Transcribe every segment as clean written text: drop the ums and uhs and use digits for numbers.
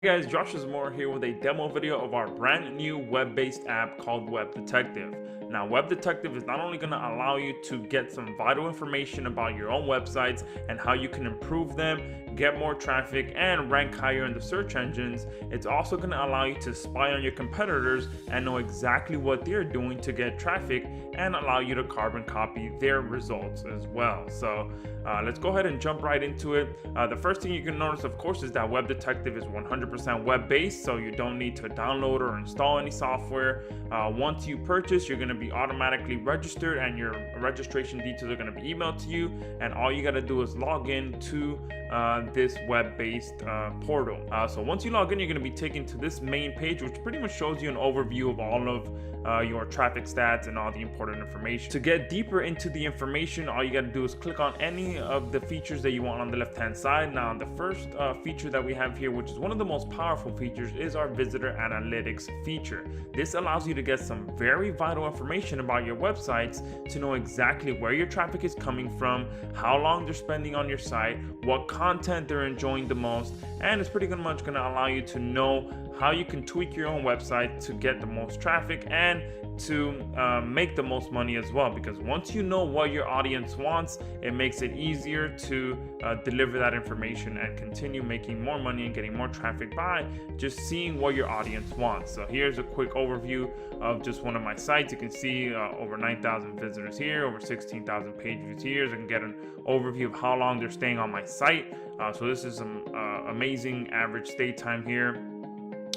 Hey guys, Josh is more here with a demo video of our brand new web-based app called Web Detective. Now, Web Detective is not only going to allow you to get some vital information about your own websites and how you can improve them, get more traffic, and rank higher in the search engines, it's also going to allow you to spy on your competitors and know exactly what they're doing to get traffic and allow you to carbon copy their results as well. So let's go ahead and jump right into it. The first thing you can notice, of course, is that Web Detective is 100% web-based, so you don't need to download or install any software. Once you purchase, you're going to be automatically registered and your registration details are going to be emailed to you, and all you got to do is log in to this web-based portal. So once you log in, you're going to be taken to this main page, which pretty much shows you an overview of all of your traffic stats and all the important information. To get deeper into the information, all you got to do is click on any of the features that you want on the left hand side. Now, the first feature that we have here, which is one of the most powerful features, is our visitor analytics feature. This allows you to get some very vital information about your websites, to know exactly where your traffic is coming from, how long they're spending on your site, what content they're enjoying the most, and it's pretty much going to allow you to know how you can tweak your own website to get the most traffic and to make the most money as well. Because once you know what your audience wants, it makes it easier to deliver that information and continue making more money and getting more traffic by just seeing what your audience wants. So here's a quick overview of just one of my sites. You can see over 9,000 visitors here, over 16,000 page views here. So I can get an overview of how long they're staying on my site. So this is some amazing average stay time here.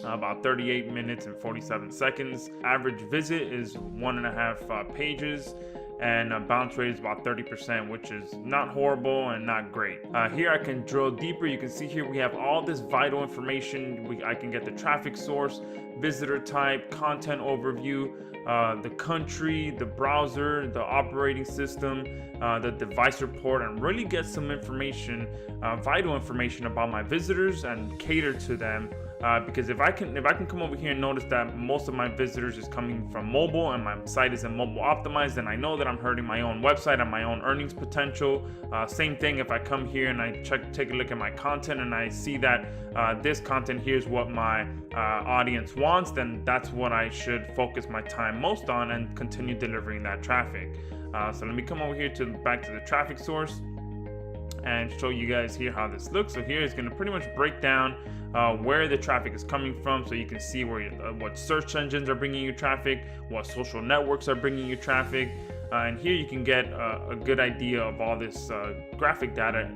About 38 minutes and 47 seconds. Average visit is 1.5 pages, and bounce rate is about 30%, which is not horrible and not great. Here I can drill deeper. You can see here we have all this vital information. I can get the traffic source, visitor type, content overview, the country, the browser, the operating system, the device report, and really get some information, vital information about my visitors and cater to them. Because if I can come over here and notice that most of my visitors is coming from mobile and my site isn't mobile optimized, then I know that I'm hurting my own website and my own earnings potential. Same thing if I come here and I take a look at my content and I see that this content here is what my audience wants, then that's what I should focus my time most on and continue delivering that traffic. So let me come over here back to the traffic source and show you guys here how this looks. So here is going to pretty much break down where the traffic is coming from, so you can see where what search engines are bringing you traffic, what social networks are bringing you traffic, and here you can get a good idea of all this graphic data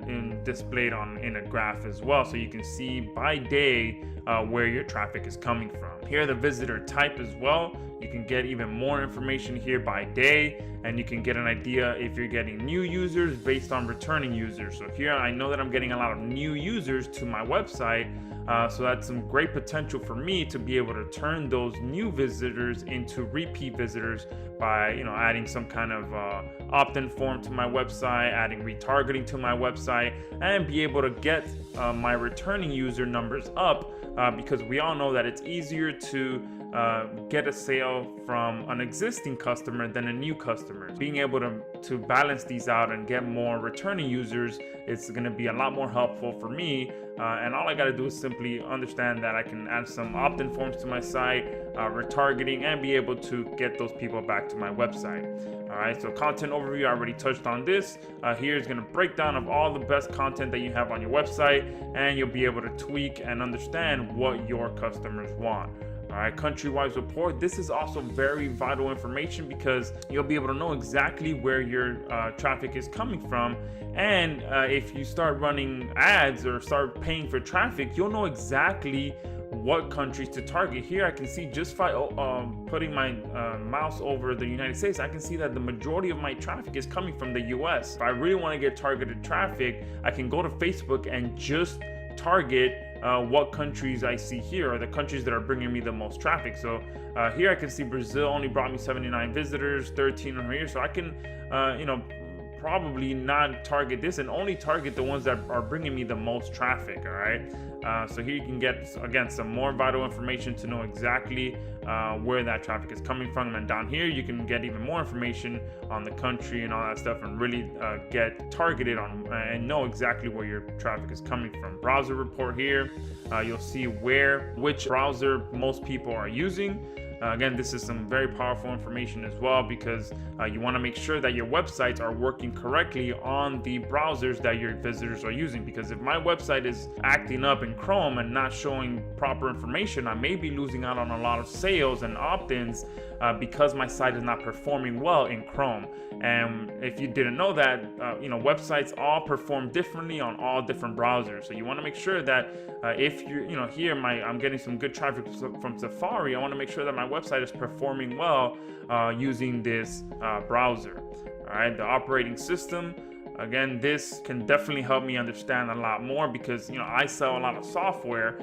displayed in a graph as well, so you can see by day where your traffic is coming from. Here the visitor type as well. You can get even more information here by day, and you can get an idea if you're getting new users based on returning users. So here I know that I'm getting a lot of new users to my website, so that's some great potential for me to be able to turn those new visitors into repeat visitors by adding some kind of opt-in form to my website, adding retargeting to my website, and be able to get my returning user numbers up, because we all know that it's easier to get a sale from an existing customer than a new customer. Being able to balance these out and get more returning users, it's going to be a lot more helpful for me. And all I got to do is simply understand that I can add some opt-in forms to my site, retargeting, and be able to get those people back to my website. All right, so content overview, I already touched on this. Here is going to break down of all the best content that you have on your website, and you'll be able to tweak and understand what your customers want. All right, country-wise report. This is also very vital information because you'll be able to know exactly where your traffic is coming from. And if you start running ads or start paying for traffic, you'll know exactly what countries to target. Here I can see just by putting my mouse over the United States, I can see that the majority of my traffic is coming from the US. If I really want to get targeted traffic, I can go to Facebook and just target what countries I see here are the countries that are bringing me the most traffic. So here I can see Brazil only brought me 79 visitors, 13 over here. So I can, probably not target this and only target the ones that are bringing me the most traffic. All right. So here you can get, again, some more vital information to know exactly where that traffic is coming from. And down here, you can get even more information on the country and all that stuff, and really get targeted on and know exactly where your traffic is coming from. Browser report here, you'll see which browser most people are using. Again, this is some very powerful information as well, because you want to make sure that your websites are working correctly on the browsers that your visitors are using. Because if my website is acting up in Chrome and not showing proper information, I may be losing out on a lot of sales and opt-ins because my site is not performing well in Chrome. And if you didn't know that, websites all perform differently on all different browsers. So you want to make sure that if you're, here I'm getting some good traffic from Safari, I want to make sure that my website is performing well using this browser. All right, the operating system. Again, this can definitely help me understand a lot more, because I sell a lot of software.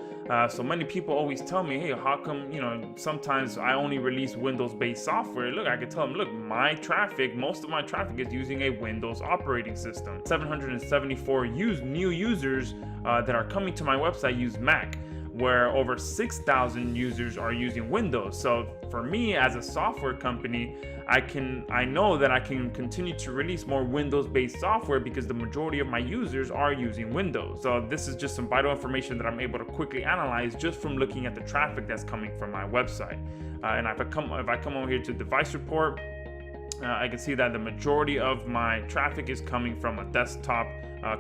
So many people always tell me, hey, how come sometimes I only release Windows-based software? Look, I can tell them, look, most of my traffic is using a Windows operating system. 774 new users that are coming to my website use Mac, where over 6,000 users are using Windows. So for me as a software company, I know that I can continue to release more Windows-based software because the majority of my users are using Windows. So this is just some vital information that I'm able to quickly analyze just from looking at the traffic that's coming from my website. And if I come over here to device report, I can see that the majority of my traffic is coming from a desktop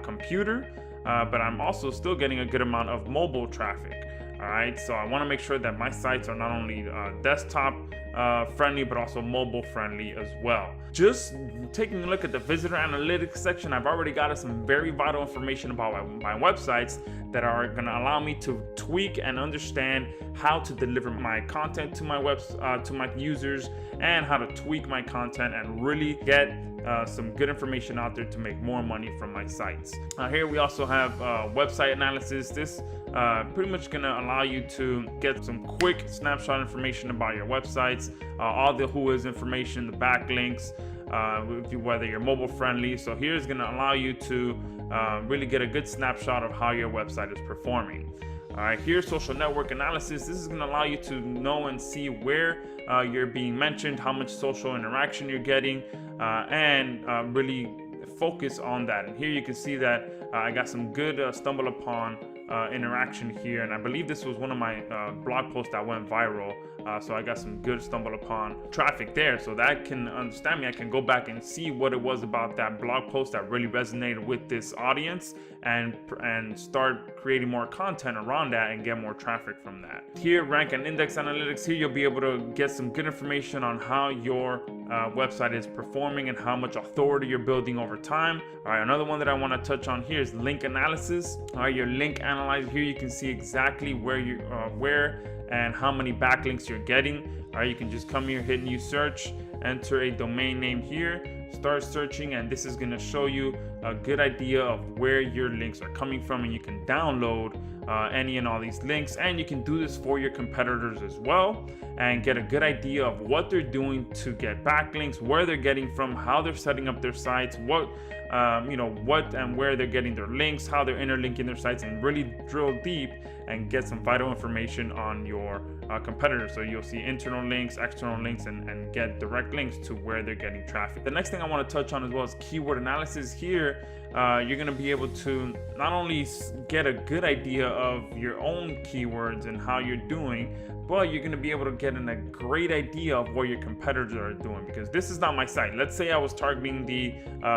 computer, but I'm also still getting a good amount of mobile traffic. All right, so I want to make sure that my sites are not only desktop friendly, but also mobile friendly as well. Just taking a look at the visitor analytics section, I've already got some very vital information about my websites that are going to allow me to tweak and understand how to deliver my content to my to my users, and how to tweak my content and really get some good information out there to make more money from my sites. Here we also have website analysis. This pretty much going to allow you to get some quick snapshot information about your websites, all the who is information, the backlinks, whether you're mobile friendly. So here's going to allow you to really get a good snapshot of how your website is performing. All right, here's social network analysis. This is going to allow you to know and see where you're being mentioned, how much social interaction you're getting, and really focus on that. And here you can see that I got some good stumble upon interaction here, and I believe this was one of my blog posts that went viral. So I got some good stumble upon traffic there, so that can understand me. I can go back and see what it was about that blog post that really resonated with this audience, and start creating more content around that and get more traffic from that. Here, rank and index analytics. Here you'll be able to get some good information on how your website is performing and how much authority you're building over time. All right, another one that I want to touch on here is link analysis. All right, your link analyzer. Here you can see exactly where and how many backlinks you're getting. All right, you can just come here, hit new search, enter a domain name here, start searching, and this is going to show you a good idea of where your links are coming from, and you can download any and all these links, and you can do this for your competitors as well, and get a good idea of what they're doing to get backlinks, where they're getting from, how they're setting up their sites, what and where they're getting their links, how they're interlinking their sites, and really drill deep and get some vital information on your competitors. So you'll see internal links, external links, and get direct links to where they're getting traffic. The next thing I want to touch on as well is keyword analysis. Here, you're going to be able to not only get a good idea of your own keywords and how you're doing, but you're going to be able to get a great idea of what your competitors are doing, because this is not my site. Let's say I was targeting the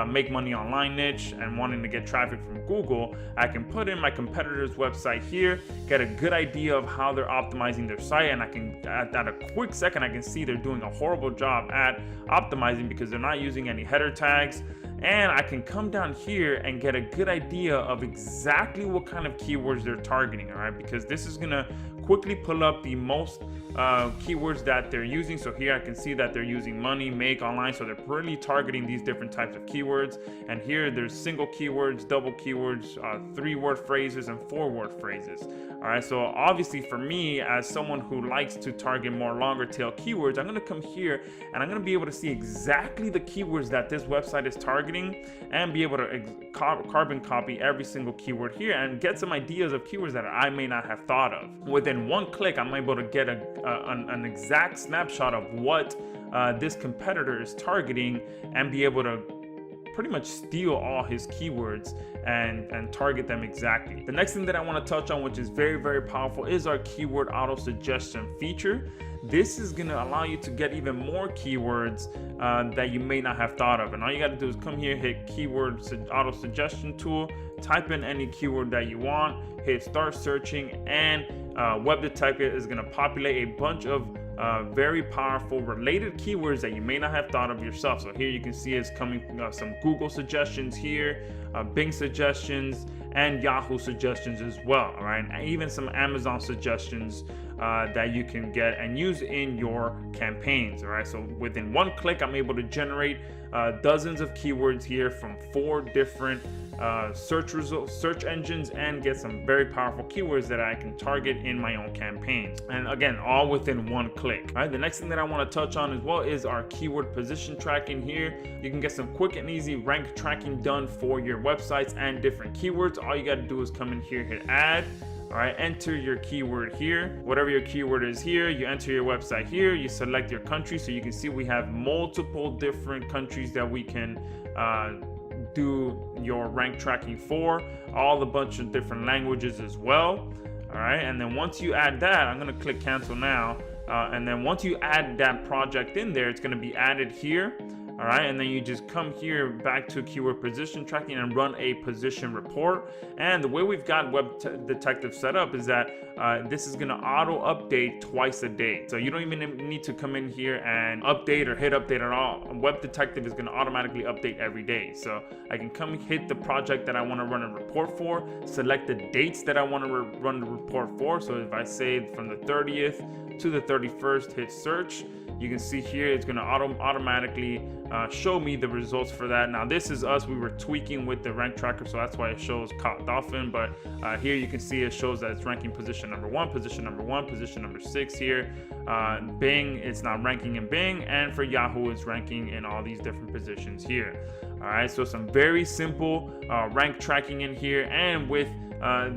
make money online niche and wanting to get traffic from Google. I can put in my competitor's website here, get a good idea of how they're optimizing their site, and I can, at a quick second, I can see they're doing a horrible job at optimizing because they're not using any header tags. And I can come down here and get a good idea of exactly what kind of keywords they're targeting, all right? Because this is gonna quickly pull up the most keywords that they're using. So here I can see that they're using money, make, online. So they're really targeting these different types of keywords. And here there's single keywords, double keywords, 3-word phrases, and 4-word phrases. All right, so obviously for me, as someone who likes to target more longer tail keywords, I'm going to come here and I'm going to be able to see exactly the keywords that this website is targeting and be able to carbon copy every single keyword here and get some ideas of keywords that I may not have thought of. Within one click, I'm able to get an exact snapshot of what this competitor is targeting and be able to pretty much steal all his keywords and target them exactly. The next thing that I want to touch on, which is very, very powerful, is our keyword auto suggestion feature. This is going to allow you to get even more keywords that you may not have thought of. And all you got to do is come here, hit keyword auto suggestion tool, type in any keyword that you want, hit start searching, and Web Detective is going to populate a bunch of very powerful related keywords that you may not have thought of yourself. So here you can see it's coming some Google suggestions here, Bing suggestions, and Yahoo suggestions as well. All right, and even some Amazon suggestions that you can get and use in your campaigns. All right, so within one click, I'm able to generate dozens of keywords here from 4 different search engines and get some very powerful keywords that I can target in my own campaigns. And again, all within one click. All right, the next thing that I want to touch on as well is our keyword position tracking here. You can get some quick and easy rank tracking done for your websites and different keywords. All you got to do is come in here, hit add. All right, enter your keyword here. Whatever your keyword is here, you enter your website here, you select your country. So you can see we have multiple different countries that we can do your rank tracking for, all a bunch of different languages as well. All right, and then once you add that, I'm going to click cancel now. And then once you add that project in there, it's going to be added here. All right, and then you just come here back to keyword position tracking and run a position report. And the way we've got Web Detective set up is that this is going to auto update twice a day. So you don't even need to come in here and update or hit update at all. Web Detective is going to automatically update every day. So I can come hit the project that I want to run a report for, select the dates that I want to run the report for. So if I say from the 30th to the 31st, hit search, you can see here it's going to automatically show me the results for that. Now this is us, we were tweaking with the rank tracker, so that's why it shows Dolphin, but here you can see it shows that it's ranking position number 1, position number 1, position number 6 here. Bing, it's not ranking in Bing, and for Yahoo it's ranking in all these different positions here. All right, so some very simple rank tracking in here, and with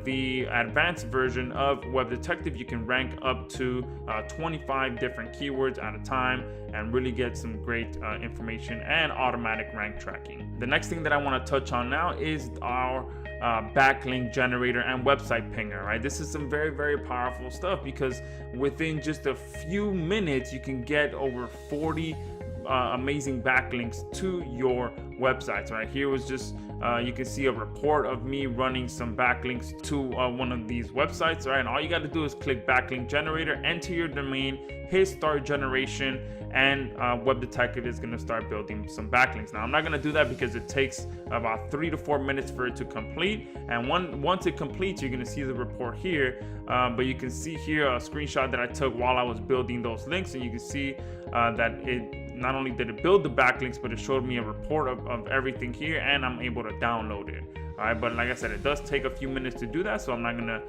the advanced version of Web Detective, you can rank up to 25 different keywords at a time and really get some great information and automatic rank tracking. The next thing that I want to touch on now is our backlink generator and website pinger. Right, this is some very, very powerful stuff because within just a few minutes you can get over 40 amazing backlinks to your websites. Right here was just you can see a report of me running some backlinks to one of these websites. Right, and all you got to do is click backlink generator, enter your domain, hit start generation, and Web Detective is going to start building some backlinks. Now I'm not going to do that because it takes about 3 to 4 minutes for it to complete, and once it completes, you're going to see the report here. But you can see here a screenshot that I took while I was building those links, and you can see that it not only did it build the backlinks, but it showed me a report of everything here, and I'm able to download it. All right, but like I said, it does take a few minutes to do that, so I'm not gonna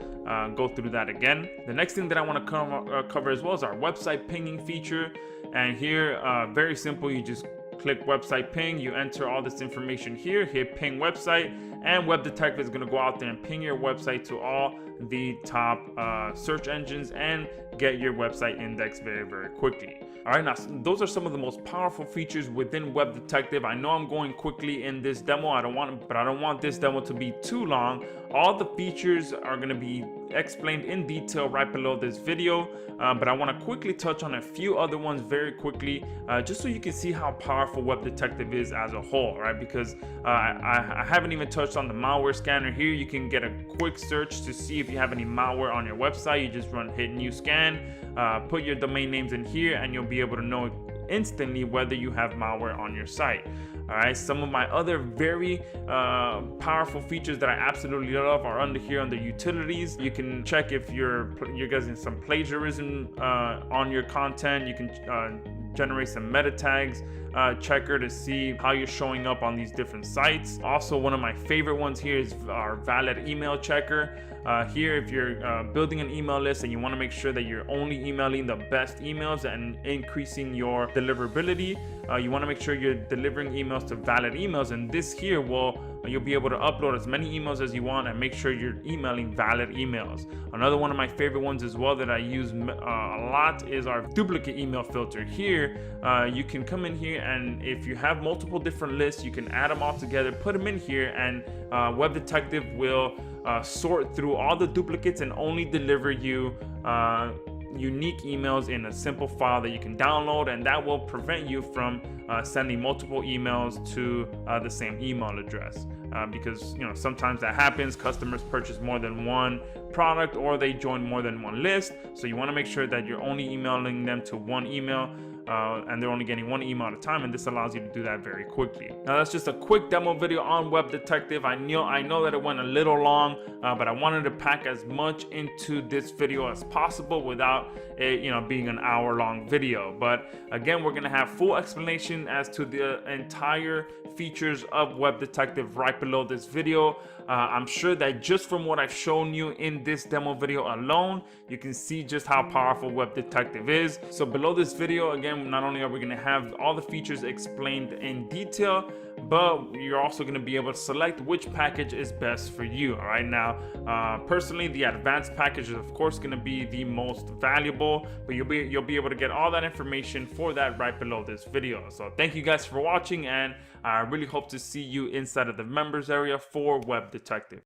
go through that again. The next thing that I want to cover as well is our website pinging feature. And here, very simple, you just click website ping, you enter all this information here, hit ping website, and Web Detective is going to go out there and ping your website to all the top search engines and get your website indexed very, very quickly. All right, now those are some of the most powerful features within Web Detective. I know I'm going quickly in this demo, but I don't want this demo to be too long. All the features are going to be explained in detail right below this video, but I want to quickly touch on a few other ones very quickly, just so you can see how powerful Web Detective is as a whole, right? Because I haven't even touched on the malware scanner. Here you can get a quick search to see if you have any malware on your website. You just hit new scan, put your domain names in here, and you'll be able to know instantly whether you have malware on your site. All right, some of my other very powerful features that I absolutely love are under here under utilities. You can check if you're getting some plagiarism on your content. You can generate some meta tags checker to see how you're showing up on these different sites. Also, one of my favorite ones here is our valid email checker. Here, if you're building an email list and you want to make sure that you're only emailing the best emails and increasing your deliverability, you want to make sure you're delivering emails to valid emails, and this here you'll be able to upload as many emails as you want and make sure you're emailing valid emails. Another one of my favorite ones as well that I use a lot is our duplicate email filter. Here, you can come in here, and if you have multiple different lists, you can add them all together, put them in here, and Web Detective will sort through all the duplicates and only deliver you unique emails in a simple file that you can download, and that will prevent you from sending multiple emails to the same email address, because sometimes that happens. Customers purchase more than one product or they join more than one list, so you want to make sure that you're only emailing them to one email, and they're only getting one email at a time, and this allows you to do that very quickly. Now, that's just a quick demo video on Web Detective. I know that it went a little long, but I wanted to pack as much into this video as possible without it being an hour-long video. But again, we're gonna have full explanation as to the entire features of Web Detective right below this video. I'm sure that just from what I've shown you in this demo video alone, you can see just how powerful Web Detective is. So below this video, again, not only are we going to have all the features explained in detail, but you're also going to be able to select which package is best for you. All right, now personally, the advanced package is of course going to be the most valuable, but you'll be able to get all that information for that right below this video. So thank you guys for watching, and I really hope to see you inside of the members area for Web Detective.